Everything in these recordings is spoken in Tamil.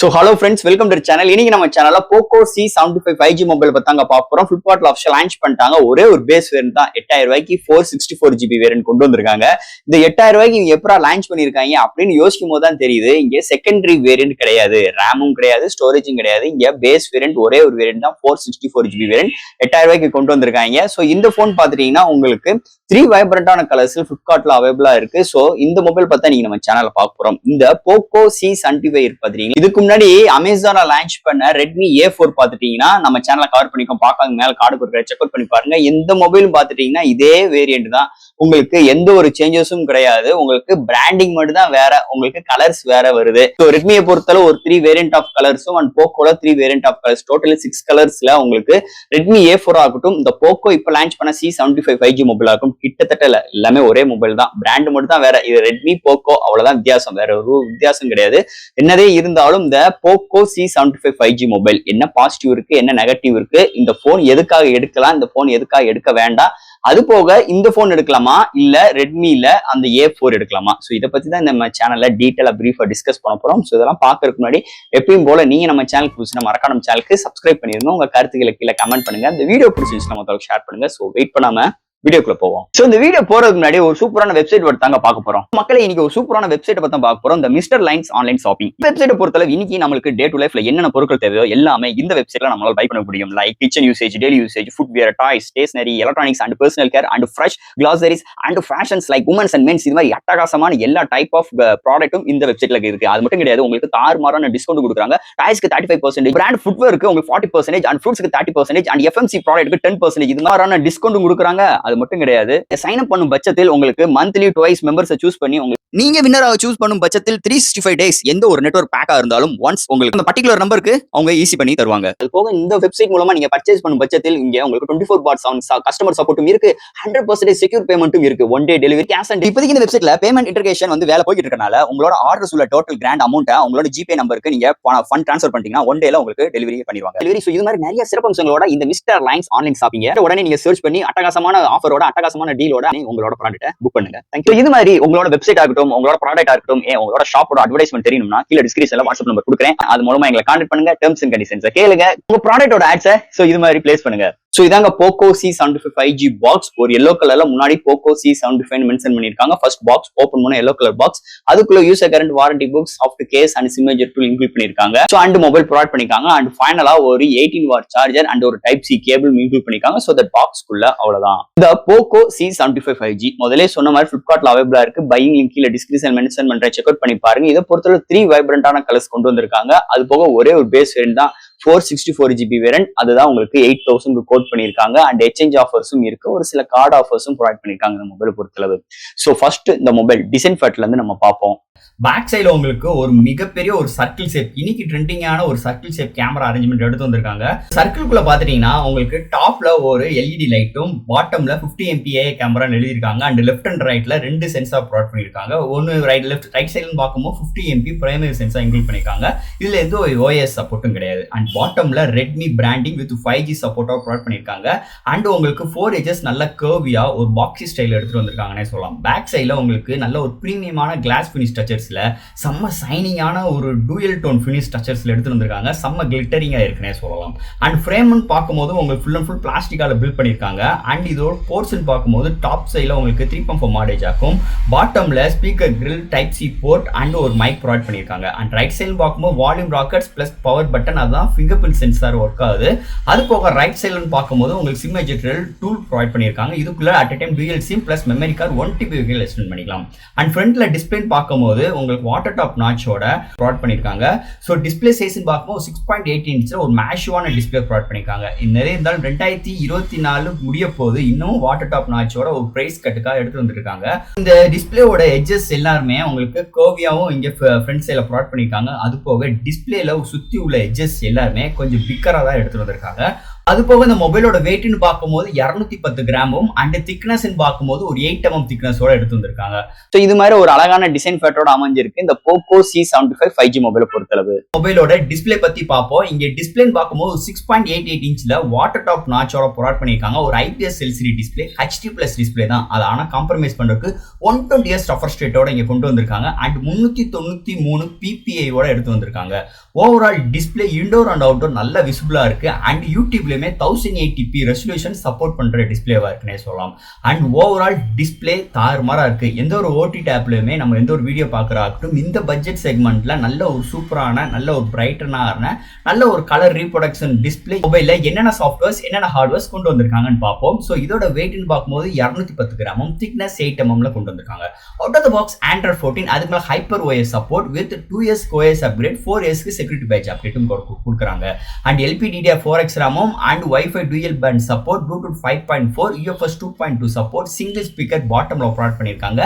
So hello friends, welcome to the channel. இன்னைக்கு நம்ம சேனல்ல Poco C75 5G மொபைல் பத்தாங்க பார்க்க போறோம். Flipkartல ஆஃபிஷியல் லான்ச் பண்ணிட்டாங்க. ஒரே ஒரு பேஸ் வேரியன்ட் தான் 8000 ரூபாய்க்கு 464GB வேரியன்ட் கொண்டு வந்திருக்காங்க. இந்த 8000 ரூபாய்க்கு இவங்க எப்பரா லான்ச் பண்ணிருக்காங்க அப்படின்னு யோசிக்கும் போது தான் தெரியுது. இங்க செகண்டரி வேரியன்ட் கிடையாது, ரேமும் கிடையாது, ஸ்டோரேஜும் கிடையாது. இங்க பேஸ் வேரியன்ட் ஒரே ஒரு வேரியன்ட் தான் 464GB வேரியன்ட் 8000 ரூபாய்க்கு கொண்டு வந்திருக்காங்க. சோ இந்த போன் பாத்துட்டீங்கன்னா உங்களுக்கு 3 வைப்ரண்டான கலர்ஸ் Flipkartல அவைலபிளா இருக்கு. சோ இந்த மொபைல் பார்த்தா நீங்க நம்ம சேனல்ல பார்க்க போறோம். இந்த Poco C75 இருக்கு பாத்தீங்கன்னா இதுக்கு முன்னாடி அமேசான்ல லான்ச் பண்ண Redmi A4 பாத்துட்டீங்கன்னா நம்ம சேனல்ல கவர் பண்ணிக்கோம். பார்க்காத மேல கார்டு கொடுக்குற செக் அவுட் பண்ணி பாருங்க. எந்த மொபைலும் பாத்துட்டீங்கன்னா இதே வேரியன்ட் தான். உங்களுக்கு எந்த ஒரு சேஞ்சஸும் கிடையாது. உங்களுக்கு பிராண்டிங் மட்டும் தான் வேற, உங்களுக்கு கலர்ஸ் வேற வருது. ஸோ ரெட்மியை பொறுத்தளவு ஒரு 3 வேரியன்ட் ஆஃப் கலர்ஸும் அண்ட் போக்கோல 3 வேரியன்ட் ஆஃப் கலர்ஸ், டோட்டலி 6 கலர்ஸ்ல உங்களுக்கு Redmi A4 ஆகட்டும், இந்த போக்கோ இப்ப லான்ச் பண்ண C75 5G மொபைல் ஆகும், கிட்டத்தட்ட எல்லாமே ஒரே மொபைல் தான். பிராண்ட் மட்டும் தான் வேற. இது ரெட்மி போக்கோ அவ்வளவுதான் வித்தியாசம், வேற ஒரு வித்தியாசம் கிடையாது. என்னதே இருந்தாலும் இந்த போக்கோ C75 5G மொபைல் என்ன பாசிட்டிவ் இருக்கு, என்ன நெகட்டிவ் இருக்கு, இந்த போன் எதுக்காக எடுக்கலாம், இந்த போன் எதுக்காக எடுக்க வேண்டாம், அது போக இந்த போன் எடுக்கலாமா இல்ல ரெட்மில அந்த A4 எடுக்கலாமா, சோ இதை பத்தி தான் நம்ம சேனல்ல டீடைலா பிரீஃபா டிஸ்கஸ் பண்ண போறோம். சோ இதெல்லாம் பாக்குறதுக்கு முன்னாடி எப்பயும் போல நீங்க நம்ம சேனலுக்கு புதுசுனா மறக்காம நம்ம சேனலுக்கு சப்ஸ்கிரைப் பண்ணிருங்க. உங்க கருத்துக்களை கீழே கமெண்ட் பண்ணுங்க. இந்த வீடியோ பிடிச்சிருந்துச்சுன்னா மத்தவங்களுக்கு ஷேர் பண்ணுங்க. சோ வெயிட் பண்ணாம வீடியோக்குள்ள போவோம். சோ இந்த வீடியோ போறதுக்கு முன்னாடி ஒரு சூப்பரான வெப்சைட் தாங்க பார்க்க போறோம். மக்களே இன்னைக்கு ஒரு சூப்பரான வெப்சைட் பத்தி பார்க்க போறோம். இந்த mister lines online shopping website பொறுத்தளவு இன்னைக்கு நமக்கு டே டு லைஃப்ல என்னென்ன பொருட்கள் தேவையோ எல்லாமே இந்த வெப்சைட்ல நம்மளால பை பண்ண முடியும். Like kitchen usage, daily usage, footwear, toys, stationery, electronics and personal care and fresh groceries and fashions like women's and men's, இது மாதிரி அட்டகாசமான எல்லா டைப் ஆஃப் ப்ராடக்ட்டும் இந்த வெப்சைட்ல இருக்கு. அது மட்டும் கிடையாது, உங்களுக்கு தாறுமாறான டிஸ்கவுண்ட் கொடுக்குறாங்க. டாய்ஸ்க்கு 35%, பிராண்ட் ஃபுட்வேருக்கு உங்களுக்கு 40% அண்ட் ஃப்ரூட்ஸ்க்கு 30% அண்ட் FMC ப்ராடக்ட்க்கு 10%, இது மாதிரியான டிஸ்கவுண்ட் கொடுக்குறாங்க. அது மட்டும் கிடையாது, சைன் அப் பண்ணும் பட்சத்தில் உங்களுக்கு மந்த்லி ட்வைஸ் மெம்பர்ஸை சூஸ் பண்ணி நீங்க வின்னராக சூஸ் பண்ணும் பட்சத்தில் 365 டேஸ் எந்த ஒரு நெட்வொர்க் பேக்கா இருந்தாலும் ஒன்ஸ் உங்களுக்கு அந்த பர்டிகுலர் நம்பருக்கு அவங்க ஈஸி பண்ணி தருவாங்க. அது போக இந்த வெப்சைட் மூலமா நீங்க பர்ச்சேஸ் பண்ணும் பட்சத்தில் இங்க உங்களுக்கு 24/7 கஸ்டமர் சப்போர்ட்டும் இருக்கு, 100% செக்யூர் பேமெண்ட்டும் இருக்கு, one day delivery, cash on இப்போதைக்கு இந்த வெப்சைட்ல பேமெண்ட் இன்டகிரேஷன் வந்து வேலை போயிட்டு இருக்கனால உங்களோட ஆர்டர்ஸ் உள்ள டோட்டல் கிராண்ட் அமௌண்ட் உங்களோட ஜிபே நம்பருக்கு நீங்க ஃபண்ட் ட்ரான்ஸ்ஃபர் பண்ணிட்டீங்கன்னா ஒன் டேல உங்களுக்கு டெலிவரி பண்ணிடுவாங்க. டெலிவரி இது மாதிரி நிறைய சிறப்பம்சங்களோட இந்த மிஸ்டர் லைன்ஸ் ஆன்லைன் ஷாப்பிங் உடனே நீங்க சர்ச் பண்ணி அட்டகாசமான ஆஃபரோட அட்டகாசமான டீலோட உங்களோட ப்ராடக்ட்டை புக் பண்ணுங்க. தேங்க்யூ. இது மாதிரி உங்களோட வெப்சைட் ஆகட்டும், உங்களோட ப்ராடக்ட் ஆகட்டும், உங்களோட ஷாப்போட அட்வர்டைஸ்மென்ட் தெரியணும்னா கீழ டிஸ்கிரிப்ஷன்ல வாட்ஸ்அப் நம்பர் கொடுக்குறேன். அது மூலமா எங்களை கான்டாக்ட் பண்ணுங்க. டெர்ம்ஸ் அண்ட் கண்டிஷன்ஸ் கேளுங்க. உங்க ப்ராடக்ட்டோட ஆட்ஸை இது மாதிரி பிளேஸ் பண்ணுங்க. சோ இதாங்க Poco C75 5G பாக்ஸ். ஒரு yellow கலர்ல முன்னாடி Poco C75 மென்ஷன் பண்ணிருக்காங்க. ஃபர்ஸ்ட் பாக்ஸ் ஓபன் பண்ண yellow கலர் பாக்ஸ், அதுக்குள்ள user current warranty books, soft case and sim major tool include பண்ணிருக்காங்க. சோ அண்ட் மொபைல் ப்ரொவைட் பண்ணிருக்காங்க. அண்ட் ஃபைனலா ஒரு 18 வாட் சார்ஜர் அண்ட் ஒரு டைப் C கேபிள் இன்க்ளூட் பண்ணிருக்காங்க. சோ தட் பாக்ஸ்க்குள்ள அவ்வளவுதான். இந்த Poco C75 5G முதல்ல சொன்ன மாதிரி Flipkartல அவைலபிளா இருக்கு. பையிங் லிங்க் கீழ டிஸ்கிரிப்ஷன் மென்ஷன் பண்றேன், செக் அவுட் பண்ணி பாருங்க. இதை பொறுத்தவரை 3 வைப்ரண்டான கலர்ஸ் கொண்டு வந்திருக்காங்க. அது போக ஒரே ஒரு பேஸ் வேரியன்ட் தான் 464GB வேரியன்ட், அதுதான் உங்களுக்கு 8000 கோட் பண்ணிருக்காங்க. அண்ட் எக்ஸ்சேஞ்ச் ஆஃபர்ஸும் இருக்கு, ஒரு சில கார்டு ஆஃபர்ஸும் ப்ரொவைட் பண்ணிருக்காங்க இந்த மொபைல் பொறுத்தளவு. சோ ஃபர்ஸ்ட் இந்த மொபைல் டிசைன் ஃபேட்ல இருந்து நம்ம பார்ப்போம். பேக் சைடுல உங்களுக்கு ஒரு மிகப்பெரிய ஒரு சர்க்கிள் ஷேப், இன்னைக்கு ட்ரெண்டிங்கான ஒரு சர்க்கிள் ஷேப் கேமரா அரேஞ்ச்மெண்ட் எடுத்து வந்திருக்காங்க. சர்க்கிள்குள்ள பாத்துட்டீங்கன்னா உங்களுக்கு டாப்ல ஒரு LED லைட்டும், பாட்டம்ல 50 MP AA கேமரா எழுதிருக்காங்க. அண்ட் லெஃப்ட் அண்ட் ரைட்ல 2 சென்சார் ப்ரொவைட் பண்ணிருக்காங்க. ஒன்னு ரைட் சைடுல பார்க்கும்போது 50 MP பிரைமரி சென்சார் இன்க்ளூட் பண்ணிருக்காங்க. இதுல எந்த OS சப்போர்ட்டும் கிடையாது. அண்ட் பாட்டம்ல Redmi பிராண்டிங் வித் 5G சப்போர்ட்டா ப்ரொவைட் பண்ணிருக்காங்க. அண்ட் உங்களுக்கு 4 edges நல்ல கர்வியா ஒரு பாக்ஸி ஸ்டைல் எடுத்துட்டு வந்திருக்காங்கன்னே சொல்லலாம். பேக் சைடுல உங்களுக்கு நல்ல ஒரு பிரீமியமான கிளாஸ் ஃபினிஷ் டச்சர்ஸ்ல செம்ம சைனிங்கான ஒரு டூயல் டோன் ஃபினிஷ் டச்சர்ஸ்ல எடுத்து வந்திருக்காங்க. செம்ம கிளிட்டரிங்கா இருக்குன்னே சொல்லலாம். அண்ட் ஃப்ரேம்னு பார்க்கும்போது உங்களுக்கு ஃபுல் அண்ட் ஃபுல் பிளாஸ்டிக்கால பில்ட் பண்ணிருக்காங்க. அண்ட் இதோட போர்ட்ஸ் பார்க்கும்போது டாப் சைடுல உங்களுக்கு 3.4 மாடேஜ் ஆகும். பாட்டம்ல speaker grill, type C port and ஒரு மைக் ப்ரொவைட் பண்ணிருக்காங்க. அண்ட் ரைட் சைடு பார்க்கும்போது volume rockers plus power button, அதுதான் ஃபிங்கர் பிரிண்ட் சென்சார் ஒர்க் ஆகுது. அது போக ரைட் சைடுல பார்க்கும்போது உங்களுக்கு சிம் மேஜர் டூல் ப்ரொவைட் பண்ணிருக்காங்க. இதுக்குள்ள at a time dual SIM plus memory card 1TB வரைக்கும் எக்ஸ்டெண்ட் பண்ணிக்கலாம். அண்ட் ஃப்ரண்ட்ல டிஸ்பிளே பார்க்கும்போது உங்களுக்கு வாட்டர் டாப் நாட்சோட ப்ரொவைட் பண்ணிருக்காங்க. ஸோ டிஸ்பிளே சைஸ் பார்க்கும்போது 6.8 இன்ச்ல ஒரு மேஷுவான டிஸ்பிளே ப்ரொவைட் பண்ணிருக்காங்க. நிறைய இருந்தாலும் 2024 முடிய போது இன்னும் வாட்டர் டாப் நாட்சோட ஒரு பிரைஸ் கட்டுக்காக எடுத்து வந்துருக்காங்க. இந்த டிஸ்பிளேவோட எட்ஜஸ் எல்லாருமே உங்களுக்கு கர்வியாவும் இங்க ஃப்ரண்ட் சைட்ல ப்ரொவைட் பண்ணிருக்காங்க. அது போக டிஸ்பிளேல சுத்தி உள்ள எட்ஜஸ் எல்லாருமே கொஞ்சம் பிக்கரா தான் எடுத்து வந்திருக்காங்க. அது போக இந்த மொபைலோட வெயிட்னு பார்க்கும்போது 210 கிராமும் அண்ட் திக்னஸ் பார்க்கும்போது ஒரு 8 mm திக்னஸோட எடுத்து வந்திருக்காங்க. ஸோ இது மாதிரி ஒரு அழகான டிசைன் ஃபேட்டோட அமைஞ்சிருக்கு இந்த போக்கோ C75 5G மொபைலை பொறுத்தளவு. மொபைலோட டிஸ்பிளே பத்தி பார்ப்போம். இங்க டிஸ்பிளேன்னு பார்க்கும்போது 6.88 இன்ச்ல வாட்டர் டாப் நாச்சோட ப்ரொவைட் பண்ணிருக்காங்க. ஒரு IPS LCD display, HD+ display தான். அது ஆனா காம்ப்ரமைஸ் பண்றதுக்கு 120 Hz ரெஃப்ரெஷ் ரேட்டோட இங்க கொண்டு வந்திருக்காங்க அண்ட் 393 PPI ஓட எடுத்து வந்திருக்காங்க. Overall display indoor and outdoor நல்ல விசிபிளா இருக்கு அண்ட் யூடியூப்லயுமே 1080p ரெசல்யூஷன் சப்போர்ட் பண்ற டிஸ்பிளேவா இருக்குன்னே சொல்லலாம். அண்ட் ஓவரால் டிஸ்பிளே தாறுமாறா இருக்கு. எந்த ஒரு OTT ஆப்லயுமே நம்ம எந்த ஒரு வீடியோ பார்க்கறாகட்டும் இந்த பட்ஜெட் செக்மெண்ட்ல நல்ல ஒரு சூப்பரான, நல்ல ஒரு பிரைட்டனான, நல்ல ஒரு கலர் ரீப்ரொடக்ஷன் டிஸ்பிளே மொபைல்ல என்னென்ன சாஃப்ட்வேர்ஸ் என்னென்ன ஹார்ட்வேர்ஸ் கொண்டு வந்திருக்காங்கன்னு பார்ப்போம். ஸோ இதோட வெயிட்னு பார்க்கும்போது 210 கிராமும் திக்னஸ் 8 mm கொண்டு வந்திருக்காங்க. Out of the box Android 14, அதுக்கு மேல hyper OS support with 2S OS upgrade, 4S security patch அப்டேட்டும் கொடுக்குறாங்க. அண்ட் LPDDR4X ராமும் and Wi-Fi dual band support, Bluetooth 5.4, UFS 2.2 support, single speaker bottomல ப்ரொவைட் பண்ணிருக்காங்க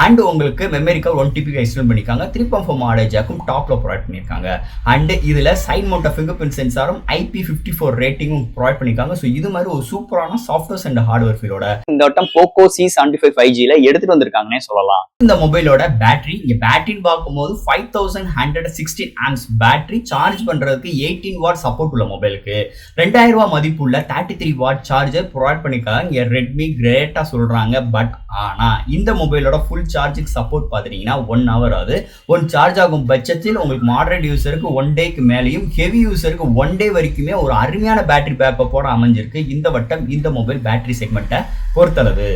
அண்ட் உங்களுக்கு மெமரி கார்டு 1 TB எக்ஸ்டெண்ட் பண்ணிருக்காங்க. 3.4 ஆடியோ ஜாக்கும் டாப்ல ப்ரொவைட் பண்ணிருக்காங்க. அண்ட் இதுல சைட் மவுண்ட் ஃபிங்கர் பிரிண்ட் சென்சாரும் IP54 ரேட்டிங்கும் ப்ரொவைட் பண்ணிருக்காங்க. ஸோ இது மாதிரி ஒரு சூப்பரான சாஃப்ட்வேர்ஸ் அண்ட் ஹார்ட்வேர் ஃபீலோட இந்த வட்டம் போக்கோ C75 5Gல எடுத்துட்டு வந்திருக்காங்கன்னே சொல்லலாம். இந்த மொபைலோட பேட்டரி, இங்க பேட்டரின்னு பார்க்கும்போது 5116 amps பேட்டரி, சார்ஜ் பண்றதுக்கு 18 வாட் சப்போர்ட் உள்ள மொபைலுக்கு 2000 ரூபாய் மதிப்புள்ள 33 வாட் சார்ஜர் ப்ரொவைட் பண்ணிருக்காங்க. இங்க ரெட்மி கிரேட்டா சொல்றாங்க. பட் ஆனா இந்த மொபைலோட ஃபுல் சார்ஜுக்கு சப்போர்ட் பாத்தீங்கன்னா 1 hour ஆகுது. ஒன் சார்ஜ் ஆகும் பட்சத்தில் உங்களுக்கு மாடரேட் யூசருக்கு 1 டேக்கு மேலேயும், ஹெவி யூசருக்கு 1 டே வரைக்குமே ஒரு அருமையான பேட்டரி பேக்கப்போட அமைஞ்சிருக்கு இந்த வட்டம் இந்த மொபைல் பேட்டரி செக்மெண்ட்டை பொறுத்தளவு.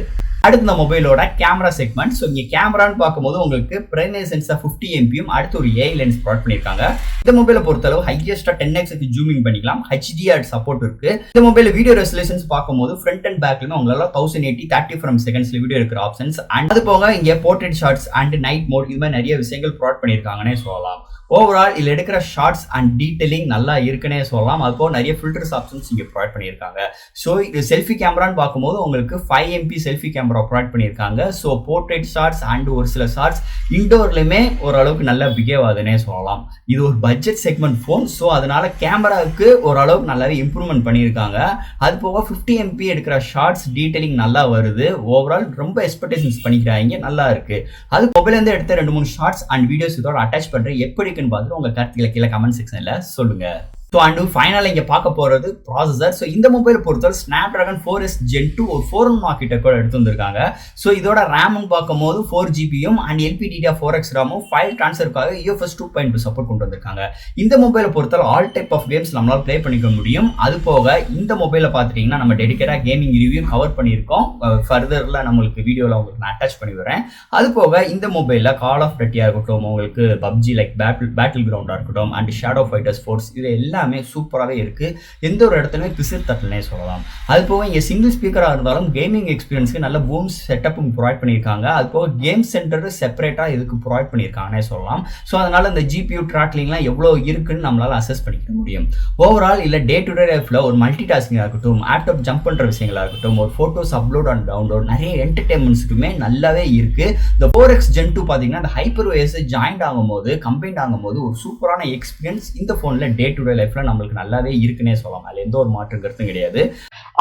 அடுத்து இந்த மொபைலோட கேமரா செக்மெண்ட். ஸோ இங்கே கேமரான்னு பார்க்கும்போது உங்களுக்கு பிரைமரி சென்சார் 50 MP அடுத்து ஒரு AI லென்ஸ் ப்ரொவைட் பண்ணியிருக்காங்க. இந்த மொபைலை பொறுத்தளவு ஹையஸ்டா 10x ஜூமிங் பண்ணிக்கலாம். HDR சப்போர்ட் இருக்கு. இந்த மொபைல் வீடியோ ரெசல்யூஷன்ஸ் பார்க்கும்போது ஃப்ரண்ட் அண்ட் பேக்லயுமே உங்களால 1080 30 frames செகண்ட்ஸ்ல வீடியோ எடுக்கிற ஆப்ஷன்ஸ் அண்ட் அது போக இங்கே portrait shots and night mode இது மாதிரி நிறைய விஷயங்கள் ப்ரொவைட் பண்ணியிருக்காங்கன்னே சொல்லலாம். ஓவரால் இதில் எடுக்கிற ஷார்ட்ஸ் அண்ட் டீடைலிங் நல்லா இருக்குன்னே சொல்லலாம். அதுபோக நிறைய ஃபில்டர்ஸ் ஆப்ஷன்ஸ் இங்கே ப்ரொவைட் பண்ணியிருக்காங்க. ஸோ இது செல்ஃபி கேமரான்னு பார்க்கும்போது உங்களுக்கு 5 MP செல்ஃபி கேமரா ப்ரொவைட் பண்ணியிருக்காங்க. ஸோ போர்ட்ரேட் ஷார்ட்ஸ் அண்ட் ஒரு சில ஷார்ட்ஸ் இன்டோர்லையுமே ஓரளவுக்கு நல்லா பிஹேவ் ஆகுதுன்னே சொல்லலாம். இது ஒரு பட்ஜெட் செக்மெண்ட் ஃபோன். ஸோ அதனால கேமராவுக்கு ஓரளவுக்கு நல்லாவே இம்ப்ரூவ்மெண்ட் பண்ணியிருக்காங்க. அது போக 50 MP எடுக்கிற ஷார்ட்ஸ் டீடைலிங் நல்லா வருது. ஓவரால் ரொம்ப எக்ஸ்பெக்டேஷன்ஸ் பண்ணிக்கிறாங்க, நல்லா இருக்கு. அது மொபைலேருந்து எடுத்த 2-3 ஷார்ட்ஸ் அண்ட் வீடியோஸ் இதோட அட்டாச் பண்ணுறேன். எப்படி பார்த்து உங்க கருத்துக்களை கீழே கமெண்ட் செக்ஷன்ல சொல்லுங்க. ஸோ அண்ட் ஃபைனலாக இங்கே பார்க்க போகிறது ப்ராசஸர். ஸோ இந்த மொபைல் பொறுத்தவரை Snapdragon 4S Gen 2 ஒரு 4 ஆர்க்கிடெக்சர் எடுத்து வந்திருக்காங்க. ஸோ இதோட ரேம்னு பார்க்கும்போது 4GB அண்ட் LPDDR4X ரேமும் ஃபைல் ட்ரான்ஸ்ஃபருக்காக UFS 2.2 சப்போர்ட் கொண்டு வந்திருக்காங்க. இந்த மொபைலை பொறுத்தவரை ஆல் டைப் ஆஃப் கேம்ஸ் நம்மளால ப்ளே பண்ணிக்க முடியும். அது போக இந்த மொபைலை பார்த்துட்டிங்கன்னா நம்ம டெடிக்கேட்டாக கேமிங் ரிவ்யூ கவர் பண்ணியிருக்கோம். ஃபர்தரில் நம்மளுக்கு வீடியோவில் உங்களுக்கு நான் அட்டாச் பண்ணி வரேன். அது போக இந்த மொபைலில் கால் ஆஃப் டட்டியாக இருக்கட்டும், உங்களுக்கு PUBG லைக் பேட்டில் கிரவுண்டாக இருக்கட்டும் அண்ட் ஷேடோ ஃபைட்டர்ஸ் ஃபோர்ஸ் இது எல்லாம் சூப்பராகவே இருக்கு. எந்த ஒரு இடத்துலயுமே பிசில் தட்டலனே சொல்லலாம். அது போக இங்க சிங்கிள் ஸ்பீக்கரா இருந்தாலும் கேமிங் எக்ஸ்பீரியன்ஸ்க்கு நல்ல பூம் செட்டப்பும் ப்ரொவைட் பண்ணியிருக்காங்க. அது போக கேம் சென்டர் செப்பரேட்டா இதுக்கு ப்ரொவைட் பண்ணியிருக்காங்கன்னே சொல்லலாம். ஸோ அதனால இந்த GPU ட்ராக்லிங்லாம் எவ்வளோ இருக்குன்னு நம்மளால அசஸ் பண்ணிக்க முடியும். ஓவரால் இல்லை டே டு டே லைஃப்ல ஒரு மல்டி டாஸ்கிங்காக இருக்கட்டும், லேப்டாப் ஜம்ப் பண்ற விஷயங்களா இருக்கட்டும், ஒரு போட்டோஸ் அப்லோட் அண்ட் டவுன்லோட் நிறைய என்டர்டைன்மெண்ட்ஸுக்குமே நல்லாவே இருக்கு. இந்த 4X Gen 2 பார்த்தீங்கன்னா இந்த ஹைப்பர் OS ஜாயிண்ட் ஆகும்போது கம்பைண்ட் ஆகும்போது ஒரு சூப்பரான எக்ஸ்பீரியன்ஸ் இந்த ஃபோன்ல டே டு டே லைஃப்ல நம்மளுக்கு நல்லாவே இருக்குன்னே சொல்லலாம். அதுல எந்த ஒரு மாற்று கருத்தும் கிடையாது.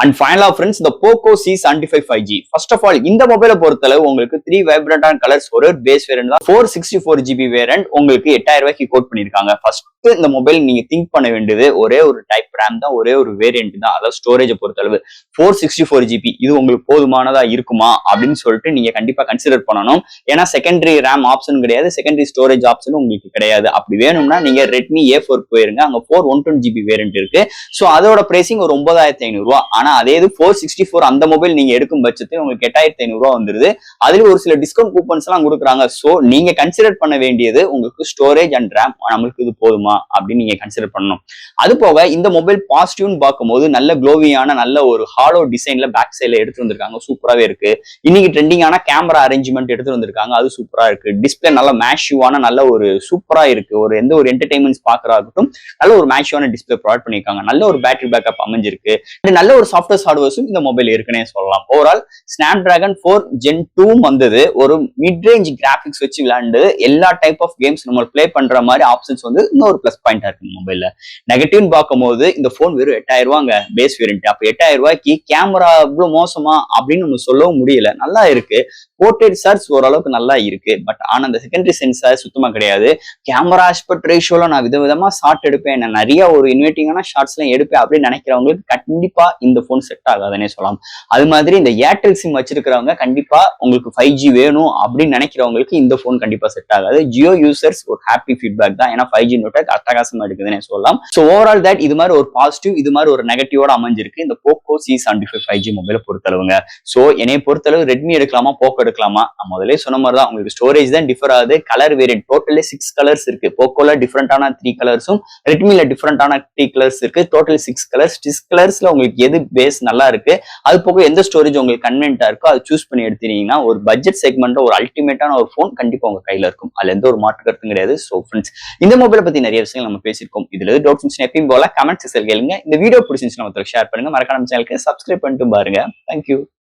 அண்ட் ஃபைனலா ஃப்ரெண்ட்ஸ் இந்த Poco C75 5G first of all இந்த மொபைலை பொறுத்தளவு உங்களுக்கு 3 வைப்ரண்டான கலர்ஸ் ஒரு பேஸ் வேரியன்ட் தான். 464GB வேரியன்ட் உங்களுக்கு 8000 ரூபாய்க்கு கோட் பண்ணிருக்காங்க. ஃபர்ஸ்ட் இந்த மொபைல் நீங்க திங்க் பண்ண வேண்டியது ஒரே ஒரு டைப் ரேம் தான், ஒரே ஒரு வேரியன்ட் தான். அதாவது ஸ்டோரேஜை பொறுத்தளவு 464GB இது உங்களுக்கு போதுமானதா இருக்குமா அப்படின்னு சொல்லிட்டு நீங்க கண்டிப்பா கன்சிடர் பண்ணணும். ஏன்னா செகண்டரி ரேம் ஆப்ஷன் கிடையாது, செகண்டரி ஸ்டோரேஜ் ஆப்ஷன் உங்களுக்கு கிடையாது. அப்படி வேணும்னா நீங்க ரெட்மி A4 போயிருங்க, அங்க 4/120GB வேரியன்ட் இருக்கு. ஸோ அதோட பிரைசிங் ஒரு 9500 ரூபாய். ஆனா அதே இது 464 அந்த மொபைல் நீங்க எடுக்கும் பட்சத்தில் உங்களுக்கு 8500 ரூபாய் வந்துருது. அதுல ஒரு சில டிஸ்கவுண்ட் கூப்பன்ஸ் எல்லாம் கொடுக்குறாங்க. ஸோ நீங்க கன்சிடர் பண்ண வேண்டியது உங்களுக்கு ஸ்டோரேஜ் அண்ட் ரேம் நம்மளுக்கு இது போதுமா அப்படின்னு நீங்க கன்சிடர் பண்ணணும். அது போக இந்த மொபைல் பாசிட்டிவ்னு பார்க்கும்போது நல்ல க்ளோவியான நல்ல ஒரு ஹாலோ டிசைன்ல பேக் சைட்ல எடுத்து வந்திருக்காங்க. சூப்பராகவே இருக்கு. இன்னைக்கு ட்ரெண்டிங்கான கேமரா அரேஞ்ச்மெண்ட் எடுத்து வந்திருக்காங்க. அது சூப்பரா இருக்கு. டிஸ்பிளே நல்ல மேஷிவான நல்ல ஒரு சூப்பரா இருக்கு. ஒரு எந்த ஒரு என்டர்டைன்மெண்ட்ஸ் பாக்குறாகட்டும் நல்ல ஒரு ஃபிளாஷான டிஸ்பிளே ப்ரொவைட் பண்ணியிருக்காங்க. நல்ல ஒரு பேட்டரி பேக்கப் அமைஞ்சிருக்கு. நல்ல ஒரு சாஃப்ட்வேர் ஹார்ட்வேர்ஸும் இந்த மொபைல் இருக்குன்னே சொல்லலாம். ஓவரால் ஸ்னாப்டிராகன் 4 Gen 2 வந்தது. ஒரு மிட் ரேஞ்ச் கிராபிக்ஸ் வச்சு விளையாண்டு எல்லா டைப் ஆஃப் கேம்ஸ் நம்ம பிளே பண்ற மாதிரி ஆப்ஷன்ஸ் வந்து இன்னொரு பிளஸ் பாயிண்டா இருக்கு இந்த மொபைல்ல. நெகட்டிவ்னு பார்க்கும்போது இந்த போன் வெறும் 8000 ரூபாங்க பேஸ் வேரியன்ட். அப்ப 8000 ரூபாய்க்கு கேமரா இவ்வளவு மோசமா அப்படின்னு நம்ம சொல்லவும் முடியல. நல்லா இருக்கு. போர்ட்ரேட் சென்சார்ஸ் ஓரளவுக்கு நல்லா இருக்கு. பட் ஆனா அந்த செகண்டரி சென்சார் சுத்தமா கிடையாது. கேமரா ஆஸ்பெக்ட் ரேஷியோல நான் விதவிதமா ஷாட் எடுப்பேன், நான் நிறைய ஒரு இன்வைட்டிங்கான ஷாட்ஸ் எல்லாம் எடுப்பேன் அப்படின்னு நினைக்கிறவங்களுக்கு கண்டிப்பா இந்த போன் செட் ஆகாதுன்னே சொல்லலாம். அது மாதிரி இந்த ஏர்டெல் சிம் வச்சிருக்கிறவங்க கண்டிப்பா உங்களுக்கு 5G வேணும் அப்படின்னு நினைக்கிறவங்களுக்கு இந்த போன் கண்டிப்பா செட் ஆகாது. ஜியோ யூசர்ஸ் ஒரு ஹாப்பி ஃபீட்பேக் தான். ஏன்னா 5G நெட்வொர்க் அட்டகாசமா இருக்குதுன்னு சொல்லலாம். ஸோ ஓவரால் தட் இது மாதிரி ஒரு பாசிட்டிவ், இது மாதிரி ஒரு நெகட்டிவோட அமைஞ்சிருக்கு இந்த போக்கோ C75 5G மொபைலை பொறுத்தளவுங்க. ஸோ என்னைய பொறுத்தளவு ரெட்மி எடுக்கலாமா, போக்கோ எடுக்கலாமா? நான் முதலே சொன்ன மாதிரி தான், உங்களுக்கு ஸ்டோரேஜ் தான் டிஃபர் ஆகுது. கலர் வேரியன்ட் டோட்டலி 6 கலர்ஸ் இருக்கு. போக்கோல டிஃபரெண்டான 3 கலர்ஸும், ரெட்மில டிஃபரெண்டான 3 கலர்ஸ் இருக்கு. Total 6 colours. 6 கலர்ஸ்ல உங்களுக்கு எது பேஸ் நல்லா இருக்கு, அது போக எந்த ஸ்டோரேஜ் உங்களுக்கு கன்வென்ட்டா இருக்கோ அதை சூஸ் பண்ணி எடுத்தீங்கன்னா ஒரு பட்ஜெட் செக்மெண்ட்ல ஒரு அல்டிமேட்டான ஒரு போன் கண்டிப்பா உங்க கையில இருக்கும். அதுல எந்த ஒரு மாற்று கருத்தும் கிடையாது. ஸோ ஃப்ரெண்ட்ஸ், இந்த மொபைலை பத்தி நிறைய விஷயங்கள் நம்ம பேசியிருக்கோம். இதுல டவுட்ஸ் இருந்துச்சுன்னா எப்பயும் போல கமெண்ட் செக்ஷன்ல கேளுங்க. இந்த வீடியோ பிடிச்சிருந்துச்சுன்னா ஒருத்தருக்கு ஷேர் பண்ணுங்க. மறக்காம சேனலுக்கு சப்ஸ்கிரைப் பண்ணிட்டு பாருங்க. தேங்க்யூ.